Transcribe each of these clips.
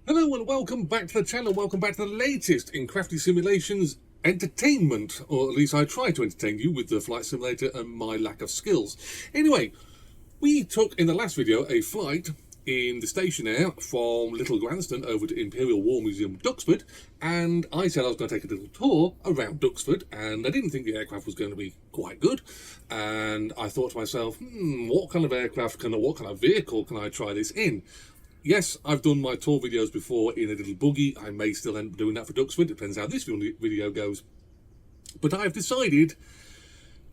Hello and welcome back to the channel, welcome back to the latest in CraftySimulations entertainment, or at least I try to entertain you with the flight simulator and my lack of skills. Anyway, we took in the last video a flight in the Stationair from Little Granston over to Imperial War Museum Duxford, and I said I was going to take a little tour around Duxford, and I didn't think the aircraft was going to be quite good, and I thought to myself, what kind of aircraft what kind of vehicle can I try this in? Yes, I've done my tour videos before in a little buggy. I may still end up doing that for Duxford, depends how this video goes. But I've decided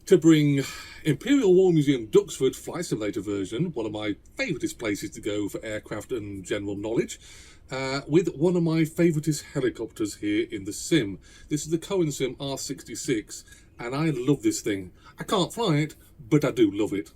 to bring Imperial War Museum Duxford Flight Simulator version, one of my favouriteest places to go for aircraft and general knowledge, with one of my favouriteest helicopters here in the sim. This is the CowanSim R66, and I love this thing. I can't fly it, but I do love it.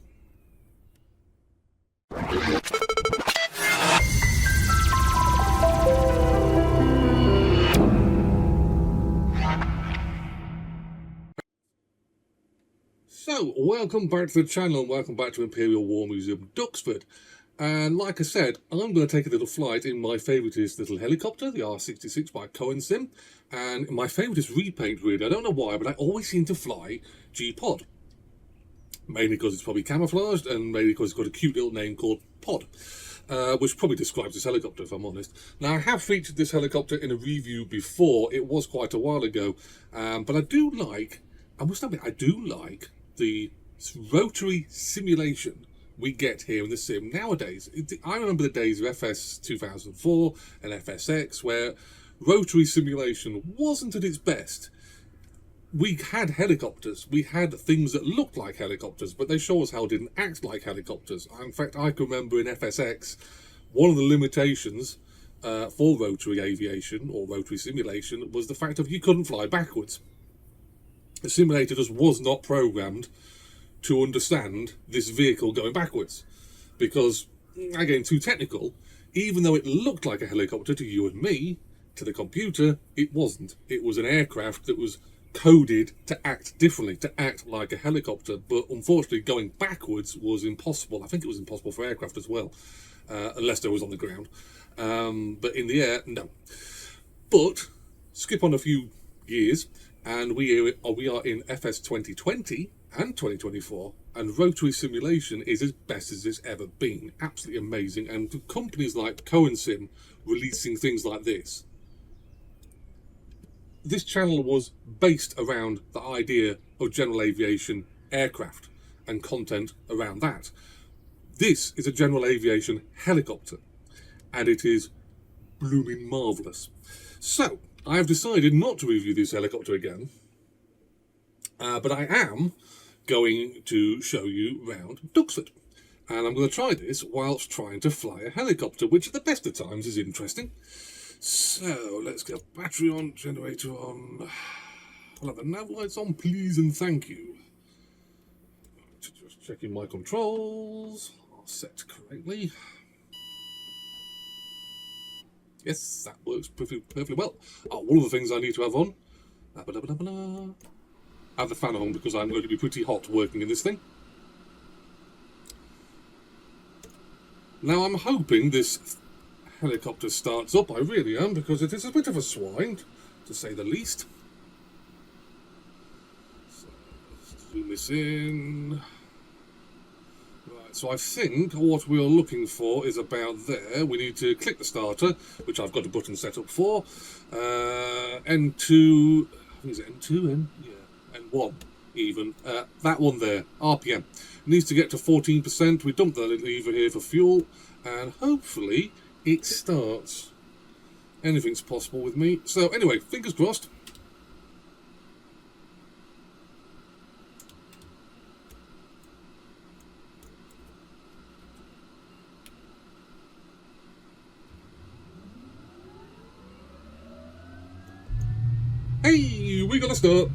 So, welcome back to the channel and welcome back to Imperial War Museum Duxford. And like I said, I'm going to take a little flight in my favouriteest little helicopter, the R66 by CowanSim. And my favouriteest repaint, really. I don't know why, but I always seem to fly G-Pod. Mainly because it's probably camouflaged and mainly because it's got a cute little name called Pod. Which probably describes this helicopter, if I'm honest. Now, I have featured this helicopter in a review before. It was quite a while ago. But I do like the rotary simulation we get here in the sim nowadays. I remember the days of FS 2004 and FSX where rotary simulation wasn't at its best. We had helicopters, we had things that looked like helicopters, but they sure as hell didn't act like helicopters. In fact, I can remember in FSX, one of the limitations for rotary aviation or rotary simulation was the fact of you couldn't fly backwards. The simulator just was not programmed to understand this vehicle going backwards because, again, too technical, even though it looked like a helicopter to you and me, to the computer, it wasn't. It was an aircraft that was coded to act differently, to act like a helicopter, but unfortunately going backwards was impossible. I think it was impossible for aircraft as well, unless they was on the ground. But in the air, no. But, skip on a few years, and we are in FS 2020 and 2024, and rotary simulation is as best as it's ever been. Absolutely amazing. And for companies like CowanSim releasing things like this channel was based around the idea of general aviation aircraft and content around that. This is a general aviation helicopter, and it is blooming marvellous. So, I have decided not to review this helicopter again, but I am going to show you around Duxford. And I'm going to try this whilst trying to fly a helicopter, which at the best of times is interesting. So, let's get battery on, generator on. I'll have the nav lights on, please and thank you. Just checking my controls are set correctly. Yes, that works perfectly well. Oh, one of the things I need to have on. Have the fan on because I'm going to be pretty hot working in this thing. Now I'm hoping this helicopter starts up. I really am, because it is a bit of a swine, to say the least. So let's zoom this in. So I think what we're looking for is about there. We need to click the starter, which I've got a button set up for. N2, is it N2? Yeah, N1 even. That one there, RPM. Needs to get to 14%. We dump the lever here for fuel, and hopefully it starts. Anything's possible with me. So anyway, fingers crossed. Hey, we got a start.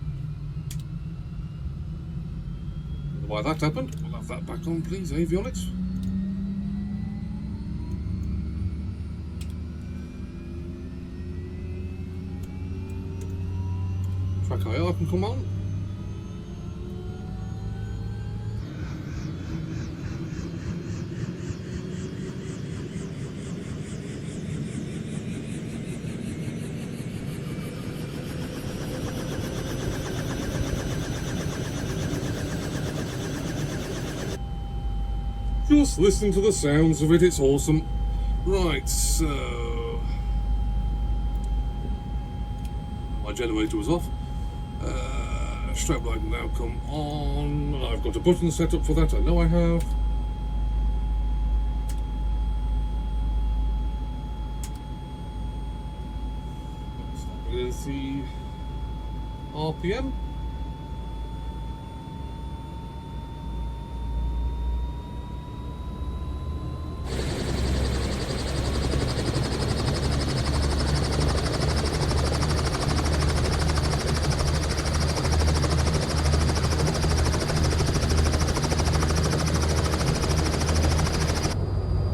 Don't know why that happened. We'll have that back on, please, avionics. Trackir can come on. Just listening to the sounds of it, it's awesome. Right, so my generator was off. Strap light now come on. I've got a button set up for that, I know I have. Let's see, RPM.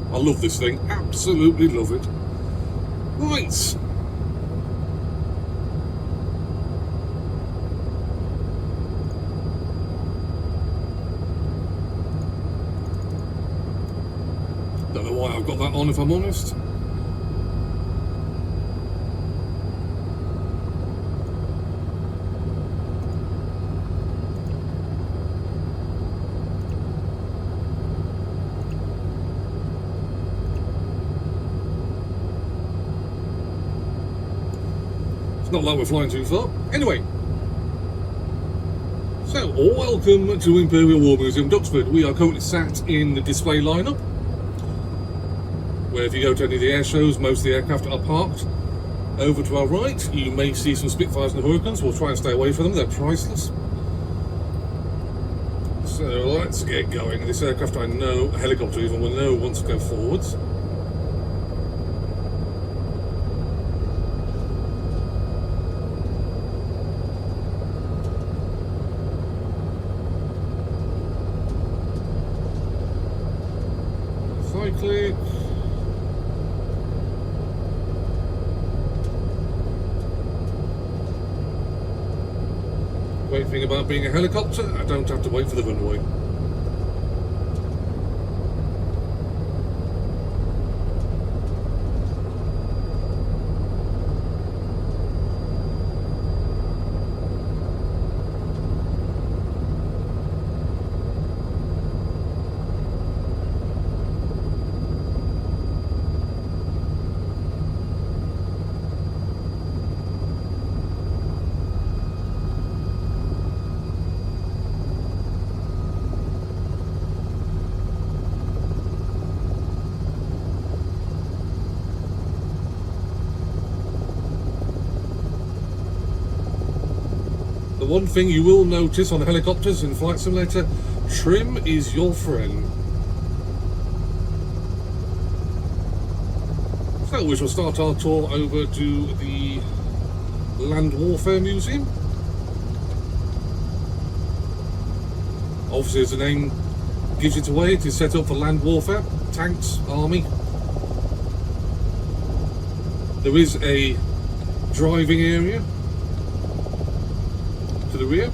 I love this thing, absolutely love it. Right. Don't know why I've got that on, if I'm honest. It's not like we're flying too far. Anyway, so welcome to Imperial War Museum Duxford. We are currently sat in the display lineup, where if you go to any of the air shows, most of the aircraft are parked. Over to our right, you may see some Spitfires and Hurricanes. We'll try and stay away from them, they're priceless. So let's get going. This aircraft, I know, a helicopter even, will know wants to go forwards. Click. Great thing about being a helicopter, I don't have to wait for the runway. The one thing you will notice on helicopters in Flight Simulator, trim is your friend. So we shall start our tour over to the Land Warfare Museum. Obviously, as the name gives it away, it is set up for land warfare, tanks, army. There is a driving area to the rear,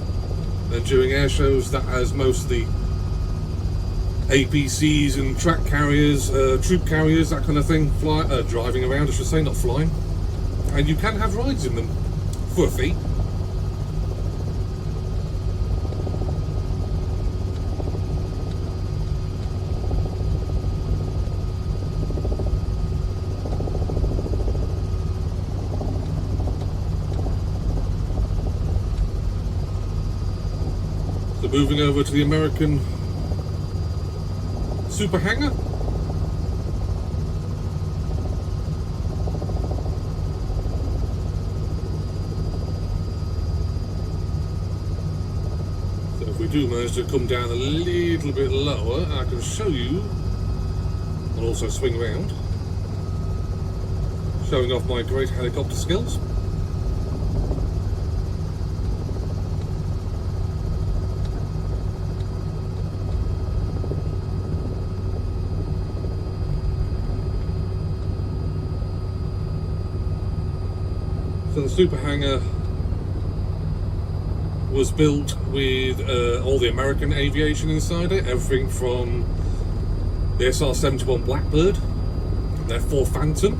and during air shows that has most of the APCs and track carriers, troop carriers, that kind of thing, driving around, I should say, not flying. And you can have rides in them for a fee. So moving over to the American super hangar. So if we do manage to come down a little bit lower, I can show you, and also swing around, showing off my great helicopter skills. So the super hangar was built with all the American aviation inside it, everything from the SR-71 Blackbird, their 4 Phantom,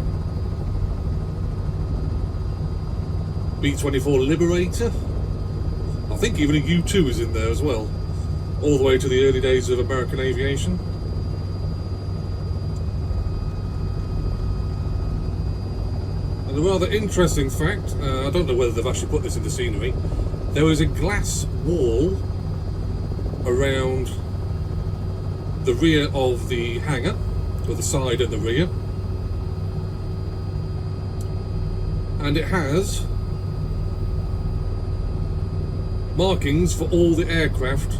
B-24 Liberator, I think even a U-2 is in there as well, all the way to the early days of American aviation. And a rather interesting fact, I don't know whether they've actually put this in the scenery, there is a glass wall around the rear of the hangar, or the side and the rear, and it has markings for all the aircraft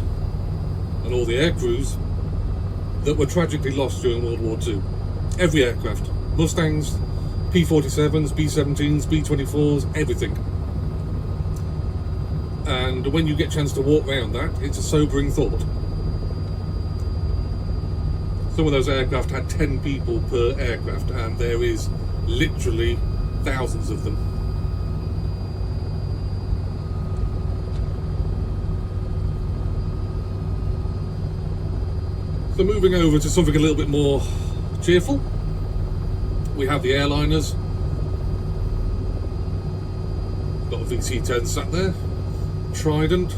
and all the aircrews that were tragically lost during World War II. Every aircraft, Mustangs, P-47s, B-17s, B-24s, everything. And when you get a chance to walk around that, it's a sobering thought. Some of those aircraft had 10 people per aircraft, and there is literally thousands of them. So moving over to something a little bit more cheerful, we have the airliners. Got a VC-10 sat there, Trident,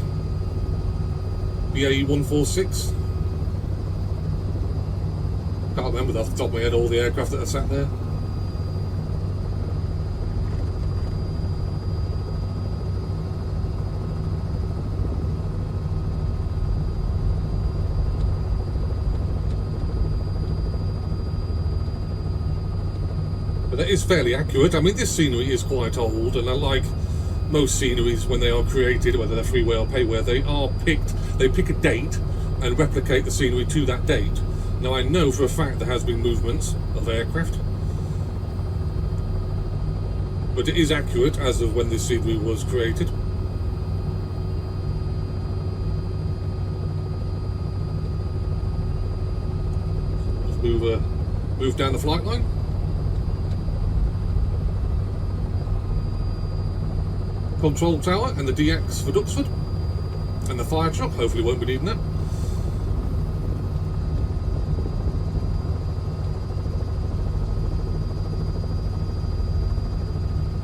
BAE 146. Can't remember off the top of my head all the aircraft that are sat there. But that is fairly accurate. I mean, this scenery is quite old, and unlike most sceneries when they are created, whether they're freeware or payware, they pick a date and replicate the scenery to that date. Now, I know for a fact there has been movements of aircraft, but it is accurate as of when this scenery was created. Just move down the flight line. Control tower and the DX for Duxford, and the fire truck. Hopefully won't be needing that.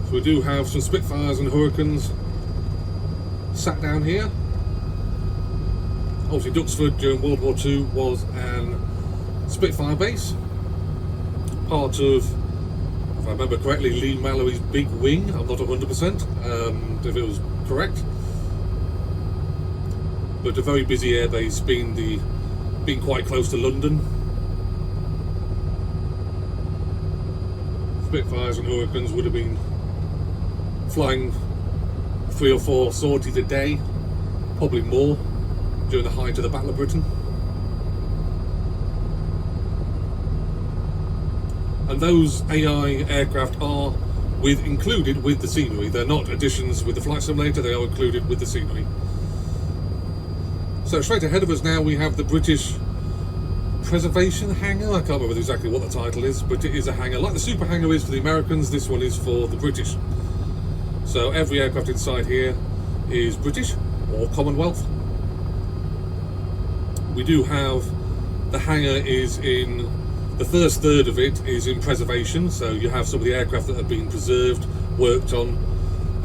So we do have some Spitfires and Hurricanes sat down here. Obviously Duxford during World War II was an Spitfire base, part of, if I remember correctly, Lee Mallory's big wing. I'm not 100% if it was correct, but a very busy airbase, being quite close to London. Spitfires and Hurricanes would have been flying 3 or 4 sorties a day, probably more, during the height of the Battle of Britain. And those AI aircraft are included with the scenery. They're not additions with the flight simulator, they are included with the scenery. So straight ahead of us now we have the British Preservation Hangar. I can't remember exactly what the title is, but it is a hangar. Like the Super Hangar is for the Americans, this one is for the British. So every aircraft inside here is British or Commonwealth. We do have, the hangar is in, the first third of it is in preservation, so you have some of the aircraft that have been preserved, worked on,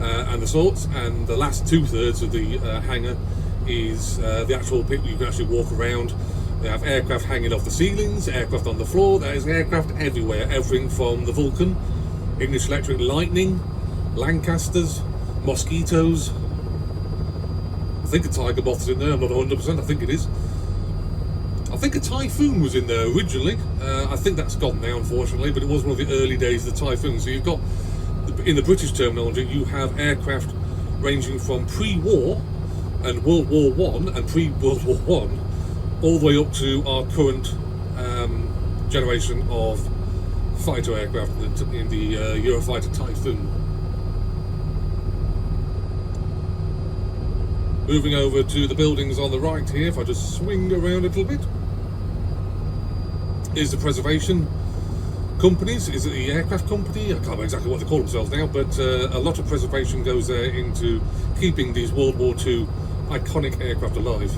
and the sorts, and the last 2/3 of the hangar is the actual pit where you can actually walk around. They have aircraft hanging off the ceilings, aircraft on the floor, there is aircraft everywhere, everything from the Vulcan, English Electric Lightning, Lancasters, Mosquitoes, I think a Tiger Moth's in there, I'm not 100%, I think it is. I think a Typhoon was in there originally. I think that's gone now, unfortunately, but it was one of the early days of the Typhoon. So you've got, in the British terminology, you have aircraft ranging from pre-war and World War I and pre-World War I, all the way up to our current generation of fighter aircraft in the Eurofighter Typhoon. Moving over to the buildings on the right here, if I just swing around a little bit, is the preservation companies. Is it the aircraft company? I can't remember exactly what they call themselves now, but a lot of preservation goes there into keeping these World War II iconic aircraft alive.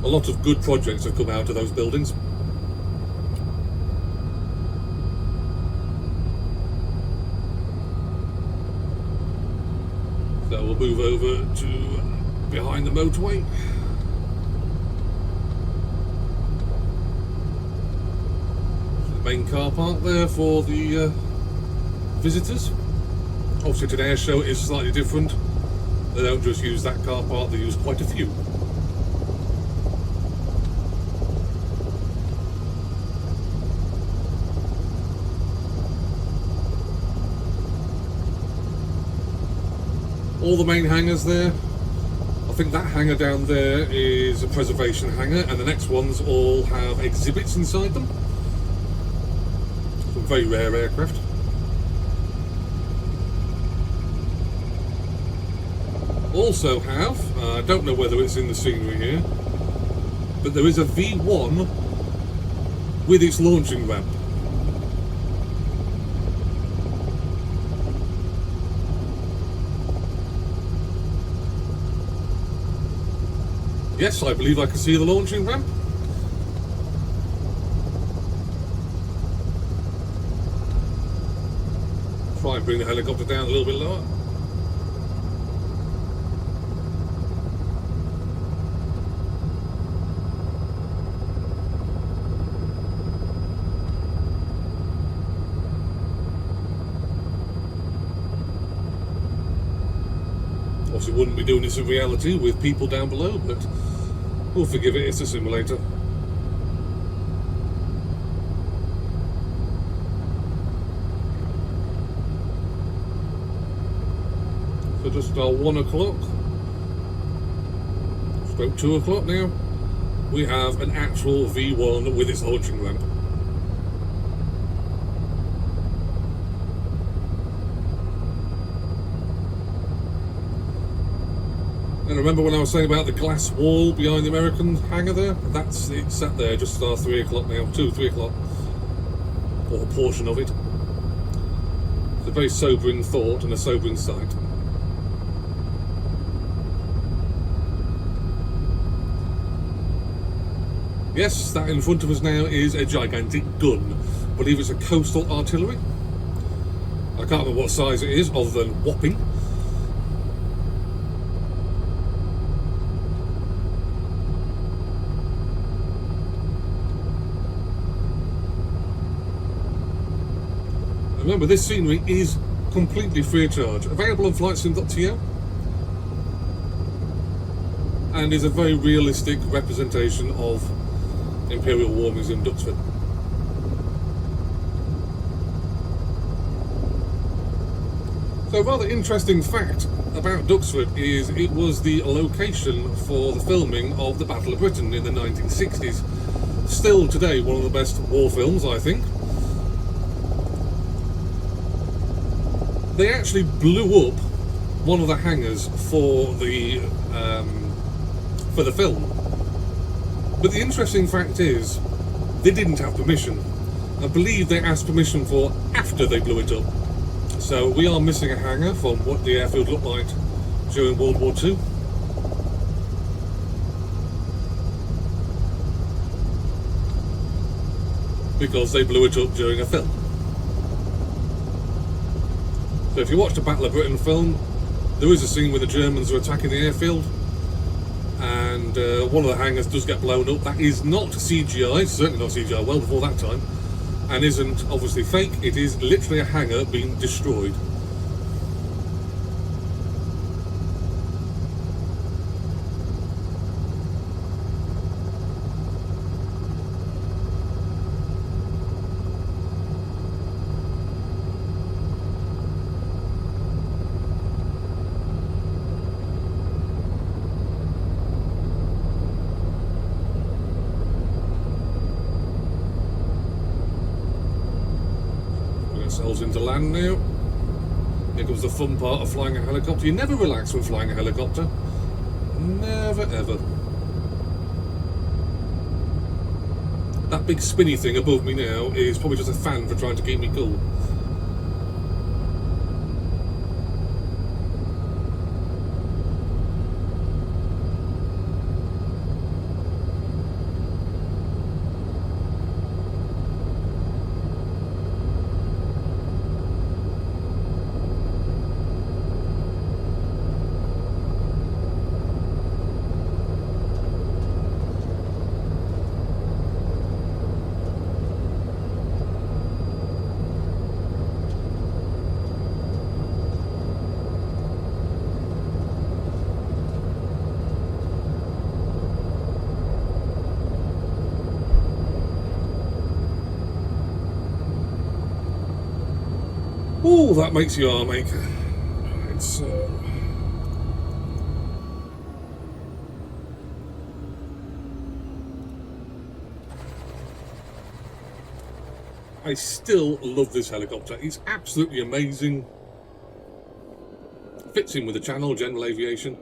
A lot of good projects have come out of those buildings. So we'll move over to behind the motorway. main car park there for the visitors. Obviously today's show is slightly different. They don't just use that car park, they use quite a few. All the main hangars there. I think that hangar down there is a preservation hangar, and the next ones all have exhibits inside them. Some very rare aircraft. Also have, I don't know whether it's in the scenery here, but there is a V1 with its launching ramp. Yes, I believe I can see the launching ramp. Try and bring the helicopter down a little bit lower. Obviously wouldn't be doing this in reality with people down below, but we'll forgive it, it's a simulator. So just 1 o'clock, stroke 2 o'clock now, we have an actual V1 with its launching ramp. And remember when I was saying about the glass wall behind the American hangar there? That's it, sat there just 3 o'clock now, 3 o'clock, or a portion of it. It's a very sobering thought and a sobering sight. Yes, that in front of us now is a gigantic gun. I believe it's a coastal artillery. I can't remember what size it is, other than whopping. Remember, this scenery is completely free of charge, available on flightsim.to, and is a very realistic representation of Imperial War Museum Duxford. So a rather interesting fact about Duxford is it was the location for the filming of the Battle of Britain in the 1960s. Still today one of the best war films, I think. They actually blew up one of the hangars for the film. But the interesting fact is, they didn't have permission. I believe they asked permission for after they blew it up. So we are missing a hangar from what the airfield looked like during World War II. Because they blew it up during a film. So if you watch the Battle of Britain film, there is a scene where the Germans are attacking the airfield, and one of the hangars does get blown up. That is not CGI, certainly not CGI, well before that time, and isn't obviously fake. It is literally a hangar being destroyed. Ourselves into land now. Here comes the fun part of flying a helicopter. You never relax when flying a helicopter. Never ever. That big spinny thing above me now is probably just a fan for trying to keep me cool. Oh, that makes your arm ache. Right, so I still love this helicopter. It's absolutely amazing. Fits in with the channel, general aviation.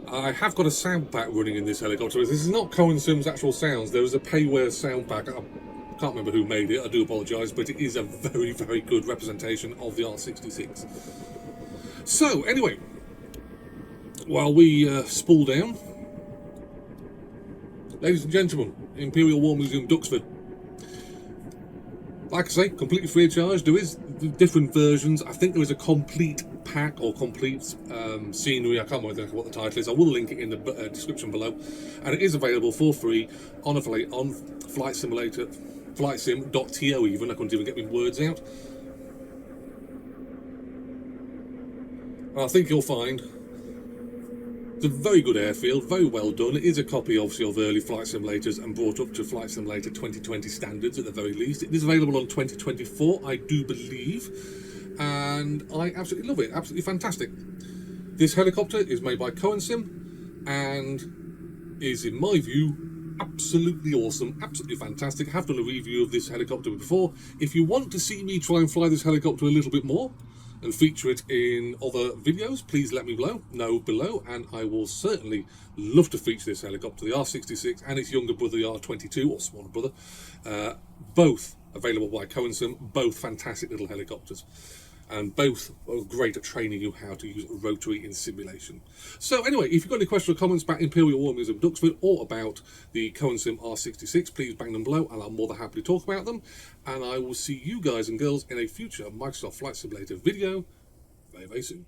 I have got a sound pack running in this helicopter. This is not CowanSim's actual sounds. There is a payware sound pack. I can't remember who made it. I do apologise, but it is a very, very good representation of the R66. So, anyway, while we spool down, ladies and gentlemen, Imperial War Museum, Duxford. Like I say, completely free of charge. There is different versions. I think there is a complete pack or complete scenery. I can't remember what the title is. I will link it in the description below. And it is available for free on Flight Simulator, flightsim.to even. I couldn't even get my words out. And I think you'll find it's a very good airfield, very well done. It is a copy, obviously, of early flight simulators and brought up to Flight Simulator 2020 standards at the very least. It is available on 2024, I do believe, and I absolutely love it. Absolutely fantastic. This helicopter is made by CowanSim and is, in my view, absolutely awesome, absolutely fantastic. I have done a review of this helicopter before. If you want to see me try and fly this helicopter a little bit more and feature it in other videos, please let me know below, and I will certainly love to feature this helicopter, the R66 and its younger brother, the R22, or smaller brother, both available by CowanSim, both fantastic little helicopters, and both are great at training you how to use rotary in simulation. So anyway, if you've got any questions or comments about Imperial War Museum Duxford or about the CowanSim R66, please bang them below and I'll more than happily talk about them. And I will see you guys and girls in a future Microsoft Flight Simulator video very, very soon.